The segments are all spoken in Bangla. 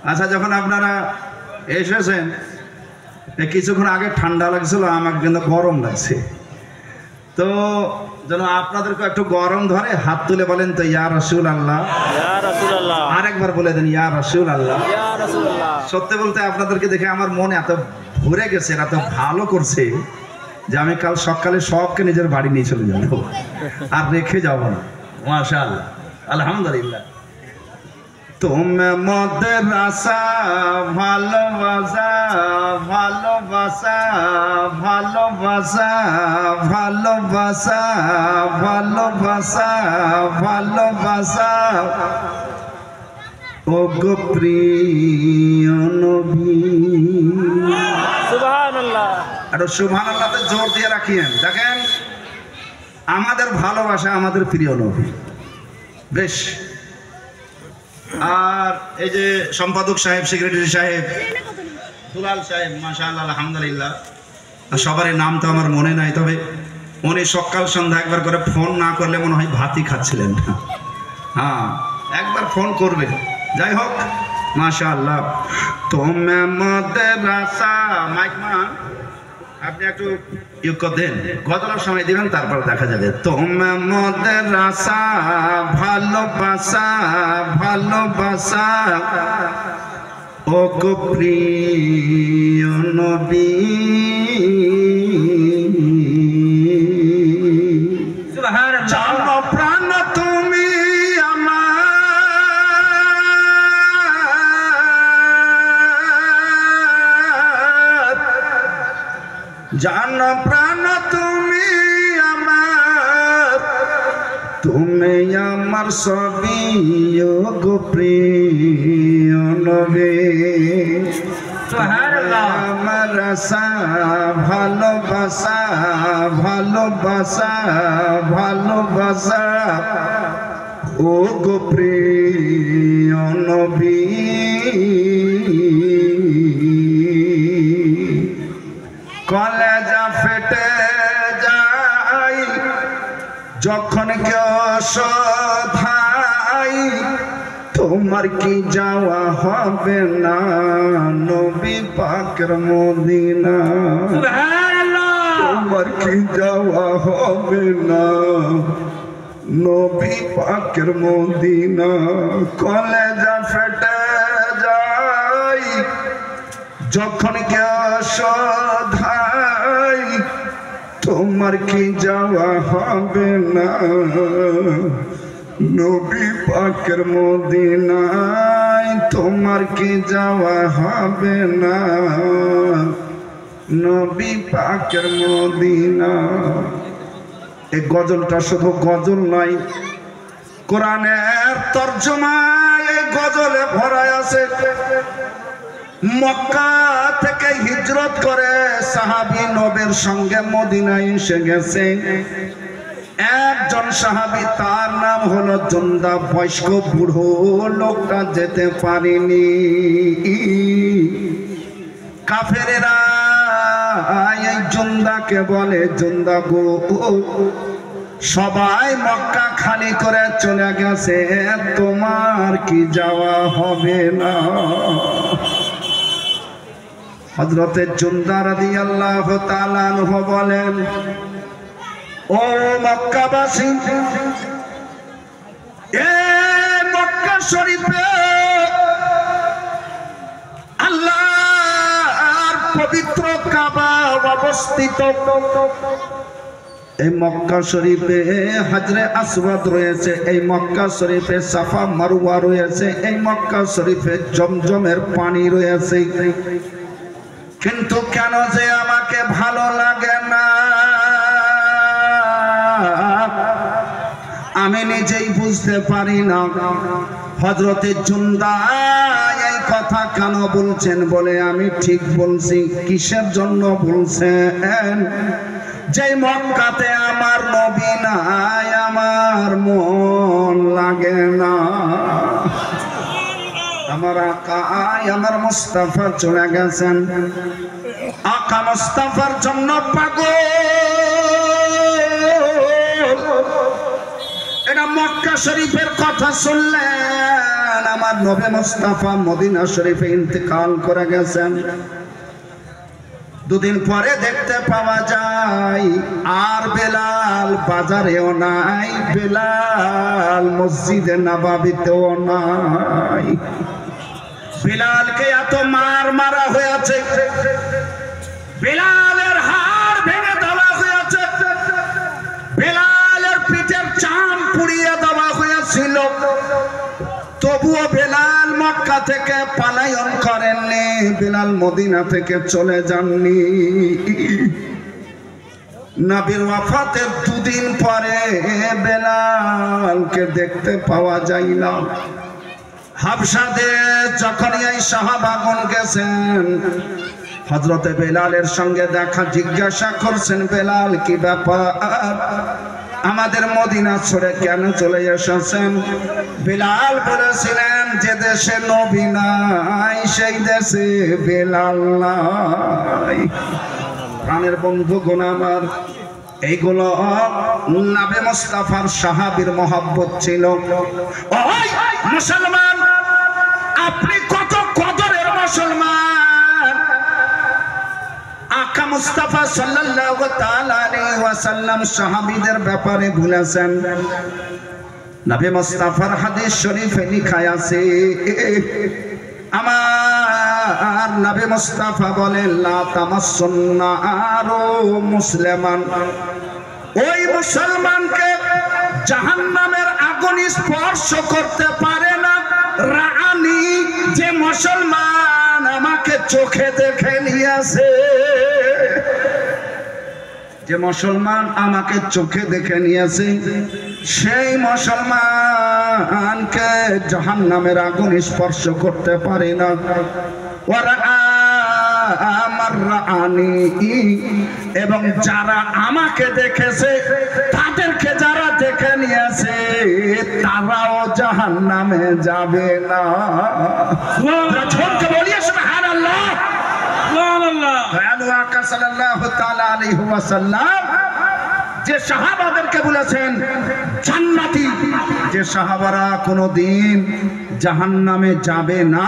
আচ্ছা, যখন আপনারা এসেছেন কিছুক্ষণ আগে ঠান্ডা লাগছিল, আমাকে কিন্তু গরম লাগছে। তো যেন আপনাদেরকে একটু গরম ধরে হাত তুলে বলেন তো ইয়া রাসূলুল্লাহ, ইয়া রাসূলুল্লাহ। আরেকবার বলে দেন ইয়া রাসূলুল্লাহ। ইয়া রাসূলুল্লাহ। সত্যি বলতে আপনাদেরকে দেখে আমার মনে এত ভরে গেছে, এত ভালো করছে যে আমি কাল সকালে সবকে নিজের বাড়ি নিয়ে চলে যাবো, আর রেখে যাবো না। মাশাআল্লাহ, আলহামদুলিল্লাহ। তুমি মদের আশা ভালোবাসা ভালোবাসা ভালোবাসা ভালোবাসা ভালোবাসা ভালোবাসা ও গো প্রিয় নবী। সুবহানাল্লাহ। আর সুবহানাল্লাহতে জোর দিয়ে রাখিয়েন। দেখেন, আমাদের ভালোবাসা আমাদের প্রিয় নবী। বেশ। আর এই যে সম্পাদক সাহেব, সেক্রেটারি সাহেব, দুলাল সাহেব, মাশাআল্লাহ, আলহামদুলিল্লাহ। সবারই নাম তো আমার মনে নাই, তবে উনি সকাল সন্ধ্যা একবার করে ফোন না করলে মনে হয় ভাতই খাচ্ছিলেন না। হ্যাঁ, একবার ফোন করবে। যাই হোক, মাশাআল্লাহ। তুমি মদের আশা, মাইক মান আপনি একটু ইউক দেন, গজলের সময় দিবেন, তারপর দেখা যাবে। তুমি মদের আশা ভালোবাসা ভালোবাসা ও গো প্রিয় নবী। জানো প্রাণ তুমি জানো প্রাণ তুমি আমার, তুমি আমার সবই ও গো প্রিয় নবী। আমার আশা ভালোবাসা ভালোবাসা ভালোবাসা ও গো প্রিয় নবী। কলেজা ফেটে যাই যখন কেউ শোধাই, তোমার কি যাওয়া হবে না নবী পাকের মদিনা। তোমার কি যাওয়া হবে না নবী পাকের মদিনা। কলেজা ফেটে যাই যখন কেউ শোধাই, তোমার কি যাওয়া হবে না নবী পাকের মদিনায়। তোমার কি যাওয়া হবে না নবী পাকের মদিনা। এই গজলটা শুধু গজল নয়, কোরআনের তরজমায় এই গজলে ভরা আছে। মক্কা থেকে হিজরত করে সাহাবী নবীর সঙ্গে মদিনায় এসে গেছে একজন সাহাবী, তার নাম হলো জুন্দা। বয়স্ক বুড়ো লোকটা যেতে পারেনি। কাফেরেরা এই জুন্দাকে বলে, জুন্দা গো, সবাই মক্কা খালি করে চলে গেছে, তোমার কি যাওয়া হবে না। হযরতে জুন্দা রাদিয়াল্লাহু তাআলা আনহু বলেন, ও মক্কাবাসী, এ মক্কা শরীফে আল্লাহর পবিত্র কাবা অবস্থিত। এই মক্কা শরীফে হাজরে আসওয়াদ রয়েছে, এই মক্কা শরীফে সাফা মারওয়া রয়েছে, এই মক্কা শরীফে জমজমের পানি রয়েছে। কিন্তু কেন যে আমাকে ভালো লাগে না আমি নিজেই বুঝতে পারি না। হযরতে জুন্দা এই কথা কেন বলছেন বলে আমি ঠিক বলছি। কিসের জন্য বলছেন? যে মক্কাতে আমার নবী নাই, আমার মন লাগে না। আমার আকা আমার মুস্তাফা চলে গেছেন, আকা মুস্তাফার জন্য পাগল। এটা মক্কা শরীফের কথা শুনলেন, আমার নবী মুস্তাফা মদিনা শরীফে ইন্তেকাল করে গেছেন। দুদিন পরে দেখতে পাওয়া যায় আর বেলাল বাজারেও নাই, বেলাল মসজিদে নববীতেও নাই। বেলালকে এত মারা হয়েছে, বেলালের হাড় ভেঙে দেওয়া হয়েছে, বেলালের পিঠের চাম পুড়িয়ে দেওয়া হয়েছিল, তবুও বেলাল মক্কা থেকে পলায়ন করেননি, বেলাল মদিনা থেকে চলে যাননি। নবীর ওয়াফাতের দুদিন পরে বেলালকে দেখতে পাওয়া যায় না। হাবশাতে যখন এই সাহাবাগণ গেছেন, হযরতে বেলালের সঙ্গে দেখা, জিজ্ঞাসা করছেন, বেলাল কি ব্যাপার, আমাদের মদিনা ছেড়ে কেন চলে এসেছেন? বেলাল বলেছিলেন, যে দেশে নবী নাই সেই দেশে বেলাল নাই। প্রাণের বন্ধুগণ আমার, এইগুলো নবী মুস্তাফার সাহাবীর মহব্বত ছিল। ওই মুসলমান, আপনি কত কদরের মুসলমান! আকা মুস্তাফা সাল্লাল্লাহু তাআলা আলাইহি ওয়াসাল্লাম সাহাবীদের ব্যাপারে ভুলেছেন। নবী মুস্তাফার হাদিস শরীফে লেখা আছে, আমার নবী মুস্তাফা বলেন, লা তামাসসুন নারু মুসলিমান, ওই মুসলমানকে জাহান্নামের আগুন স্পর্শ করতে পারে না। রাআনি, যে মুসলমান আমাকে চোখে দেখে নিয়েছে, যে মুসলমান আমাকে চোখে দেখে নিয়েছে, সেই মুসলমানকে জাহান্নামের আগুন স্পর্শ করতে পারে না। এবং যারা আমাকে দেখেছে, তাদেরকে যারা দেখে নিয়েছে, তারাও জাহান্নামে যাবে না। বলিয়ে সুবহানাল্লাহ। সাল্লাল্লাহু তাআলা আলাইহি ওয়াসাল্লাম যে সাহাবাদেরকে বলেছেন জান্নাতি, যে সাহাবারা কোনোদিন জাহান্নামে যাবে না,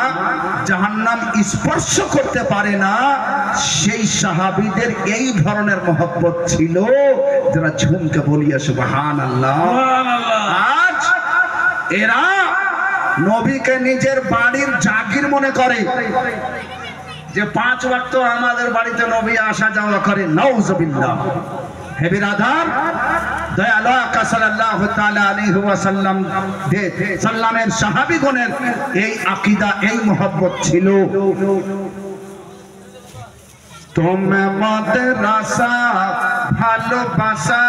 জাহান্নাম স্পর্শ করতে পারে না, সেই সাহাবীদের এই ধরনের মহব্বত ছিল, যারা ঝুমকে বলিয়া সুবহানাল্লাহ। আজ এরা নবীকে নিজের বাড়ির জাগির মনে করে, যে 5 ওয়াক্ত আমাদের বাড়িতে নবী আসা যাওয়া করে। নাউজুবিল্লাহ। হে বিরাদার, দয়ালু আকা সাল্লাল্লাহু তাআলা আলাইহি ওয়াসাল্লাম সাল্লামের সাহাবীগণের এই আকীদা, এই মহব্বত ছিল। তোমরা মাদ্রাসা ভালোবাসা,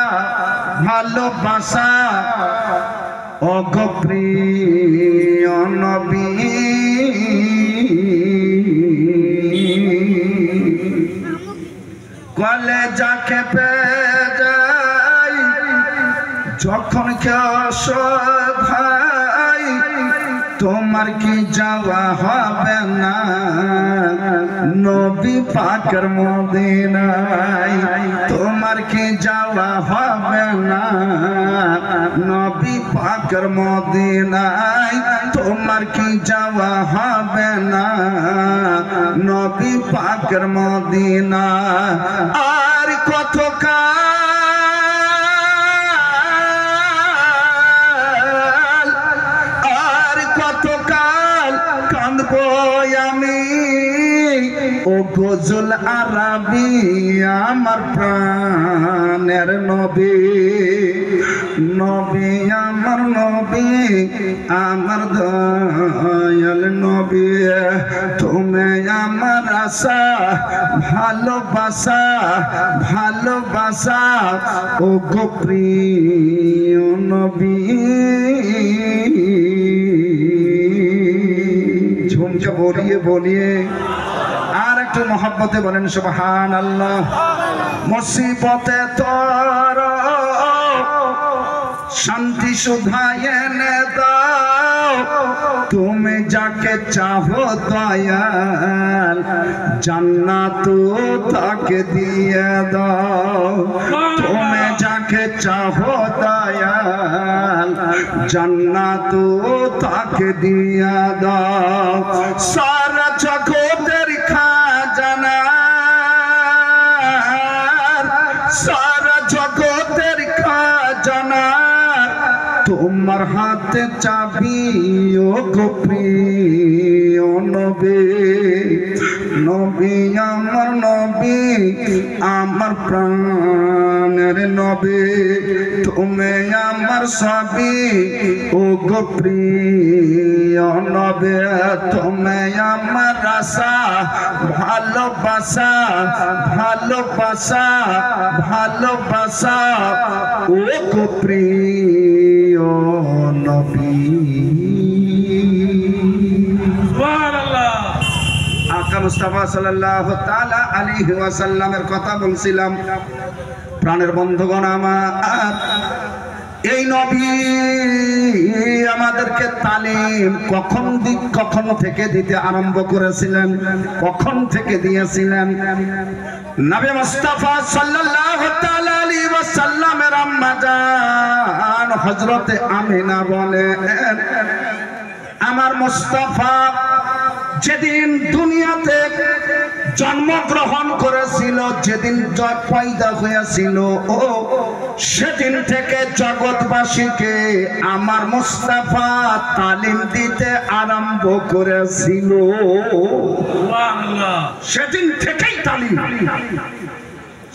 ভালোবাসা ও গো প্রিয় নবী, কলেজা খেপে যাই যখন কেউ ভাই, তোমার কি যাওয়া হবে না নবী পাকের মদিনায়? তোমার কি যাওয়া হবে না নবী পাকের মদিনায়? তোমার কি যাওয়া হবে না নবী পাকের মদিনা? আর কত কাল, আর কত কাল কাঁদবো আমি ও গজল আরবি, আমার প্রাণের নবী, নবী আমার নবী, আমার দয়াল নবী, তুমি আমার আশা, ভালোবাসা, ভালোবাসা ও গো প্রিয় নবী। ঝুমকে বলিয়ে বলিয়ে আর একটু মহব্বতে বলেন সুবহানাল্লাহ। মুসিবতে তোর শান্তি সুধা এনে দাও, তুমি যাকে চাহো দয়াল জান্নাত তাকে দিয়ে দাও তুমি যাকে চাহো দয়াল জান্নাত তাকে দিয়ে দাও সারা জগতের খাজানা সারা জগতের খাজানা তোমার হাতে চাবি ও গো প্রিয় নবী নবী আমার প্রাণের নবী তুমি আমার সবই ও গো প্রিয় নবী তুমি আমার আশা ভালোবাসা ভালোবাসা ভালোবাসা ও গো প্রিয় নবী সুবহানাল্লাহ। আকা মুস্তাফা সাল্লাল্লাহু তাআলা আলাইহি ওয়াসাল্লামের কথা বলছিলাম। প্রাণের বন্ধুগণ আমার, এই নবী আমাদেরকে তালিম কখন থেকে দিতে আরম্ভ করেছিলেন, কখন থেকে দিয়েছিলেন? নবী মুস্তাফা সাল্লাল্লাহু তাআলা আলাইহি ওয়াসাল্লামের আম্মা জান হযরতে আমিনা বলেন, আমার মুস্তাফা যেদিন দুনিয়াতে জন্মগ্রহণ করেছিল, যেদিন পয়দা হয়েছিল, ও সেদিন থেকে জগৎবাসীকে আমার মুস্তাফা তালিম দিতে আরম্ভ করেছিল। সেদিন থেকেই তালিম,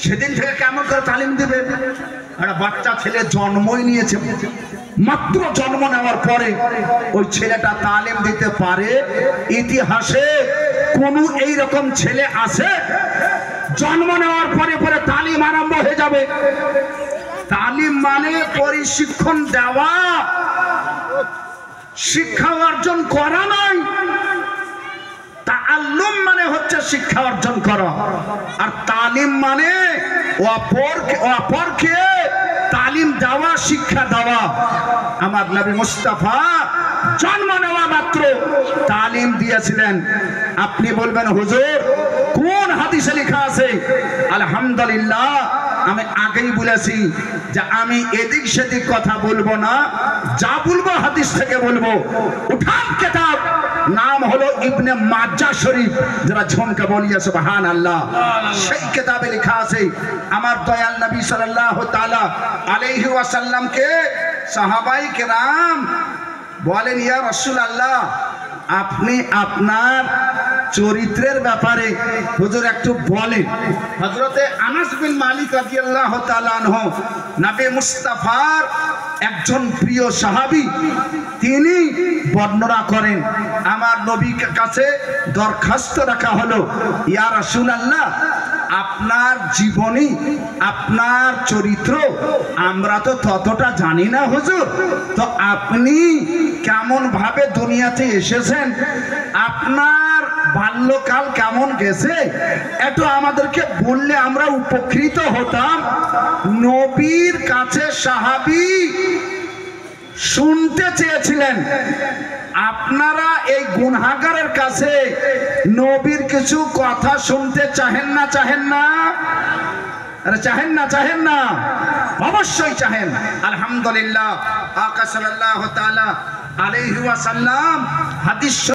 সেদিন থেকে কেমন করে তালিম দিবে? একটা বাচ্চা ছেলে জন্মই নিয়েছে, মাত্র জন্ম নেওয়ার পরে ওই ছেলেটা তালিম দিতে পারে? ইতিহাসে কোন এইরকম ছেলে আছে জন্ম নেওয়ার পরে পরে তালিম আরম্ভ হয়ে যাবে? তালিম মানে পরিশিক্ষণ দেওয়া, শিক্ষা অর্জন করা নয়। তাআল্লুম মানে হচ্ছে শিক্ষা অর্জন করা, আর তালিম মানে অপরকে তালিম দেওয়া, শিক্ষা দেওয়া। আমার নবী মুস্তাফা জন্ম নেওয়া মাত্র তালিম দিয়েছিলেন। আপনি বলবেন হুজুর কোন হাদিসে লেখা আছে? আলহামদুলিল্লাহ, আমি আগেই বলেছি যে আমি এদিক সেদিক কথা বলবো না, যা বলবো হাদিস থেকে বলবো। উঠান কিতাব, নাম হলো ইবনে মাজাহ শরীফ, যারা ঝুমকে বলিয়া সুবহানাল্লাহ। সেই কিতাবে লেখা আছে আমার দয়াল নবী সাল্লাল্লাহু তাআলা আলাইহি ওয়াসাল্লামকে সাহাবায়ে কেরাম বলেন, ইয়া রাসূলুল্লাহ, আপনি আপনার চরিত্রের ব্যাপারে হুজুর একটু বলেন। হযরতে আনাস বিন মালিক রাদিয়াল্লাহু তাআলা আনহু নবী মুস্তাফার একজন প্রিয় সাহাবী, তিনি বর্ণনা করেন, আমার নবীর কাছে দরখাস্ত রাখা হলো, ইয়া রাসূলুল্লাহ, আপনার জীবনী, আপনার চরিত্র আমরা তো ততটা জানি না হুজুর, তো আপনি কেমন ভাবে দুনিয়াতে এসেছেন, আপনার বাল্যকাল কেমন গেছে, একটু আমাদেরকে বললে আমরা উপকৃত হতাম। নবীর কাছে সাহাবী শুনতে চেয়েছিলেন, আপনারা এই গুনাহগারের কাছে নবীর কিছু কথা শুনতে চাহেন না? চাহেন না? আরে চাহেন না? চাহেন না? অবশ্যই চাহেন। আলহামদুলিল্লাহ, আকা সাল্লাল্লাহু তাআলা আলাইহি ওয়াসাল্লাম হাদিস